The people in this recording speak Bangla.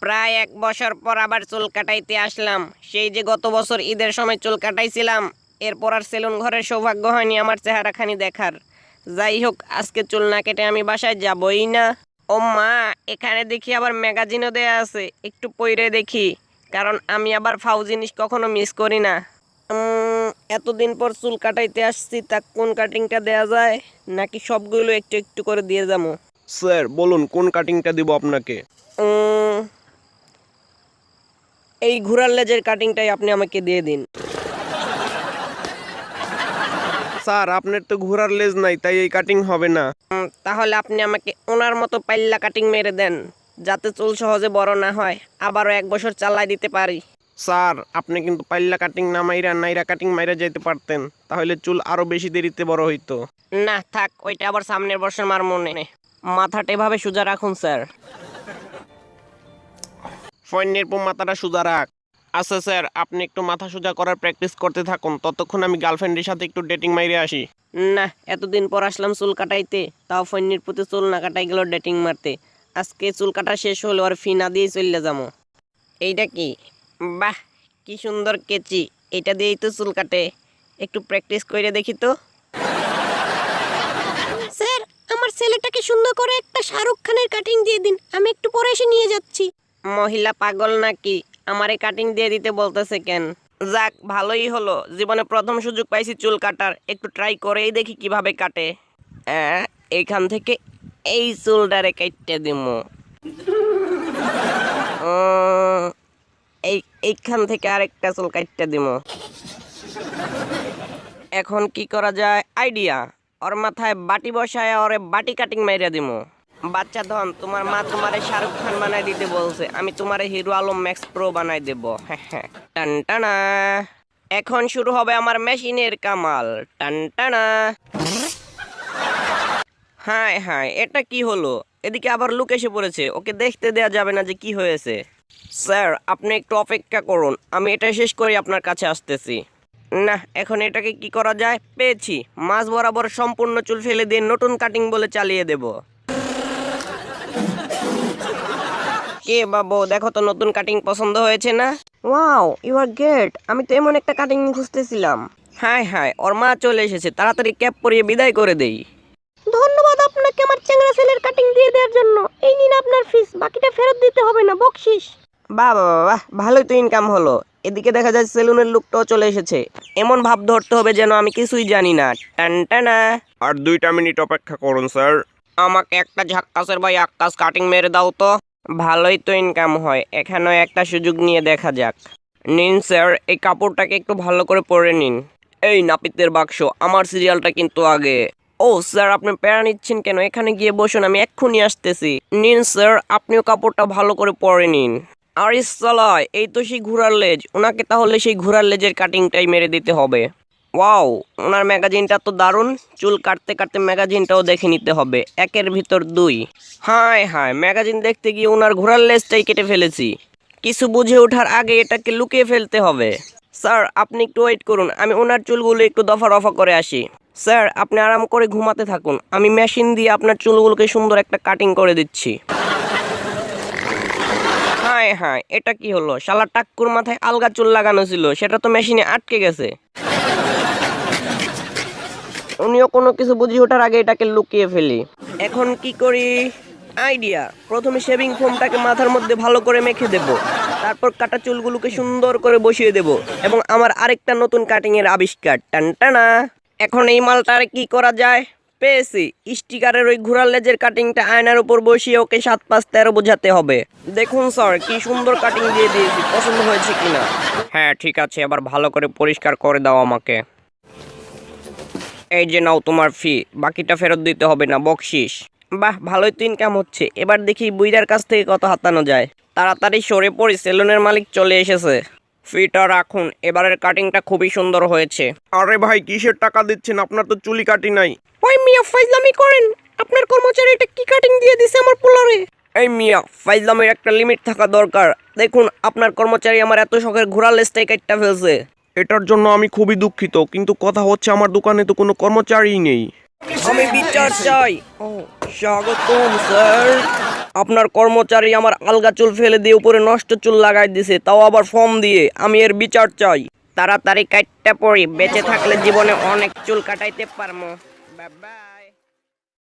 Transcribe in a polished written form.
প্রায় 1 বছর পর আবার চুল কাটাইতে আসলাম। সেই যে গত বছর ঈদের সময় চুল কাটাইছিলাম, এরপর আর সেলুন ঘরের সৌভাগ্য হয়নি আমার চেহারাখানি দেখার। যাই হোক, আজকে চুল না কেটে আমি বাসায় যাবই না। ও মা, এখানে দেখি আবার ম্যাগাজিনও দেয়া আছে, একটু পইরে দেখি, কারণ আমি আবার ফাউ জিনিস কখনো মিস করি না। এতদিন পর চুল কাটাইতে আসছি, তা কোন কাটিংটা দেয়া যায়, নাকি সবগুলো একটু একটু করে দিয়ে যাবো? স্যার বলুন কোন কাটিংটা দিব আপনাকে? উম, এই ঘোড়ার লেজের কাটিংটাই আপনি আমাকে দিয়ে দিন। স্যার আপনার তো ঘোড়ার লেজ নাই, তাই এই কাটিং হবে না। তাহলে আপনি আমাকে ওনার মতো পাল্লা কাটিং মেরে দেন, যাতে চুল সহজে বড় না হয়, আবারও 1 বছর চালাই দিতে পারি। স্যার আপনি কিন্তু পাল্লা কাটিং না মাইরা নাইরা কাটিং মাইরা যেতে পারতেন, তাহলে চুল আরো বেশি দেরিতে বড় হইতো। না থাক, ওইটা আবার সামনের বছর মার মনে। মাথাটা এভাবে সোজা রাখুন স্যার। ফয়নের পর মাথাটা সোজা রাখ। আচ্ছা স্যার, আপনি একটু মাথা সোজা করার প্র্যাকটিস করতে থাকুন, ততক্ষণ আমি গার্লফ্রেন্ডের সাথে একটু ডেটিং মাইরে আসি। না, এতদিন পর আসলাম চুল কাটাইতে, তাও ফন্নির প্রতি চুল না কাটাই গেল ডেটিং মারতে। আজকে চুল কাটা শেষ হলো আর ফি না দিয়ে চলে যাবো। এইটা কি? বাহ, কি সুন্দর কেচি! এটা দিয়েই তো চুল কাটে। একটু প্র্যাকটিস করে দেখি তো। স্যার, আমার ছেলেটাকে সুন্দর করে একটা শাহরুখ খানের কাটিং দিয়ে দিন, আমি একটু পরে এসে নিয়ে যাচ্ছি। মহিলা পাগল নাকি? আমারে কাটিং দিয়ে দিতে বলতেছে কেন? যাক, ভালোই হলো, জীবনে প্রথম সুযোগ পাইছি চুল কাটার, একটু ট্রাই করেই দেখি কিভাবে কাটে। এইখান থেকে এই চুলটারে কাটতে দিমু। এইখান থেকে আরেকটা চুল কাটতে দিমু। এখন কি করা যায়? আইডিয়া! ওর মাথায় বাটি বসায় ওরে বাটি কাটিং মাইরা দিমু। বাচ্চা ধন, তোমার মা তোমারে শাহরুখ খান বানাই দিতে বলছে, আমি তোমারে হিরো আলম ম্যাক্স প্রো বানাই দেব। হ্যাঁ, টানটানা। এখন শুরু হবে আমার মেশিনের কামাল। টানটানা। হায় হায়, এটা কি হলো? এদিকে আবার লোক এসে পড়েছে, ওকে দেখতে দেয়া যাবে না যে কি হয়েছে। স্যার আপনি একটু অপেক্ষা করুন, আমি এটা শেষ করে আপনার কাছে আসতেছি। না, এখন এটাকে কি করা যায়? পেয়েছি! মাঝ বরাবর সম্পূর্ণ চুল ফেলে দিয়ে নতুন কাটিং বলে চালিয়ে দেব। কে বাবু, দেখো তো নতুন কাটিং পছন্দ হয়েছে না? Wow, you are great! আমি তো এমন একটা কাটিং খুঁজতেছিলাম। হায় হায়, ওর মা চলে এসেছে, তাড়াতাড়ি ক্যাপ পরিয়ে বিদায় করে দেই। ধন্যবাদ আপনাকে আমার চ্যাংড়া ছেলের কাটিং দিয়ে দেওয়ার জন্য। এই নিন আপনার ফিস, বাকিটা ফেরত দিতে হবে না, বকশিস। বাহ বাহ বাহ, ভালোই তো ইনকাম হলো। এদিকে দেখা যায় সেলুনের লোকটাও চলে এসেছে। এমন ভাব ধরতে হবে যেন আমি কিছুই জানি না। টানটানা। আর 2টা মিনিট অপেক্ষা করুন স্যার। আমাকে একটা ঝাক্কাসের ভাই আক্কাস কাটিং মেরে দাও তো। ভালোই তো ইনকাম হয়, এখানেও একটা সুযোগ নিয়ে দেখা যাক। নিন স্যার, এই কাপড়টাকে একটু ভালো করে পরে নিন। এই নাপিতের বাক্স, আমার সিরিয়ালটা কিন্তু আগে। ও স্যার, আপনি প্যারা নিচ্ছেন কেন? এখানে গিয়ে বসুন, আমি এক্ষুনি আসতেছি। নিন স্যার, আপনিও কাপড়টা ভালো করে পরে নিন। আরে সালা, এই তো সেই ঘোড়ার লেজ। ওনাকে তাহলে সেই ঘোড়ার লেজের কাটিংটাই মেরে দিতে হবে। ওয়াও, ওনার ম্যাগাজিনটা তো দারুণ। চুল কাটতে কাটতে ম্যাগাজিনটাও দেখে নিতে হবে, একের ভিতর দুই। হায় হায়, ম্যাগাজিন দেখতে গিয়ে ওনার ঘোড়ার লেজটাই কেটে ফেলেছি। কিছু বুঝে ওঠার আগে এটাকে লুকিয়ে ফেলতে হবে। স্যার আপনি একটু ওয়েট করুন, আমি ওনার চুলগুলো একটু দফা রফা করে আসি। স্যার আপনি আরাম করে ঘুমাতে থাকুন, আমি মেশিন দিয়ে আপনার চুলগুলোকে সুন্দর একটা কাটিং করে দিচ্ছি। হায় হায়, এটা কি হলো? শালা টাক্কুর মাথায় আলগা চুল লাগানো ছিল, সেটা তো মেশিনে আটকে গেছে। উনিও কোনো কিছু বুঝে ওঠার আগে এটাকে লুকিয়ে ফেলি। এখন কি করি? আইডিয়া! প্রথমে শেভিং ফোমটাকে মাথার মধ্যে ভালো করে মেখে দেব, তারপর কাটা চুলগুলোকে সুন্দর করে বসিয়ে দেব, এবং আমার আরেকটা নতুন কাটিং এর আবিষ্কার। টানটানা। এখন এই মালটার কি করা যায়? পেয়েছি! স্টিকারের ওই ঘোড়ার লেজের কাটিংটা আয়নার উপর বসিয়ে ওকে 7 5 13 বোঝাতে হবে। দেখুন স্যার, কি সুন্দর কাটিং দিয়ে দিয়েছি, পছন্দ হয়েছে কিনা? হ্যাঁ ঠিক আছে, এবার ভালো করে পরিষ্কার করে দাও আমাকে। এই যে নাও তোমার ফি, বাকিটা ফেরত দিতে হবে না, বকশিস। বাহ, ভালোই তো ইনকাম হচ্ছে। এবার দেখি বুইড়ার কাছ থেকে কত হাতানো যায়। তাড়াতাড়ি সরে পড়ি, সেলুনের মালিক চলে এসেছে। ফিটা রাখুন, এবারের কাটিংটা খুবই সুন্দর হয়েছে। আরে ভাই, কিসের টাকা দিচ্ছেন? আপনার তো চুলি কাটি নাই। ওই মিয়া, ফাইজলামি করেন? আপনার কর্মচারী এটা কি কাটিং দিয়ে দিছে আমার পোলারে? এই মিয়া, ফাইজলামের একটা লিমিট থাকা দরকার। দেখুন, আপনার কর্মচারী আমার এত শখের ঘোড়ার লেজটাই কাটটা ফেলছে। এটার জন্য আমি খুবই দুঃখিত, কিন্তু কথা হচ্ছে আমার দোকানে তো কোনো কর্মচারীই নেই। আমি বিচার চাই। ও, স্বাগতম স্যার। আপনার কর্মচারী আমার আলগা চুল ফেলে দিয়ে উপরে নষ্ট চুল লাগাই দিছে, তাও আবার ফর্ম দিয়ে। আমি এর বিচার চাই। তাড়াতাড়ি কাটতে পড়ি, বেঁচে থাকলে জীবনে অনেক চুল কাটাইতে পারমো। বাবা।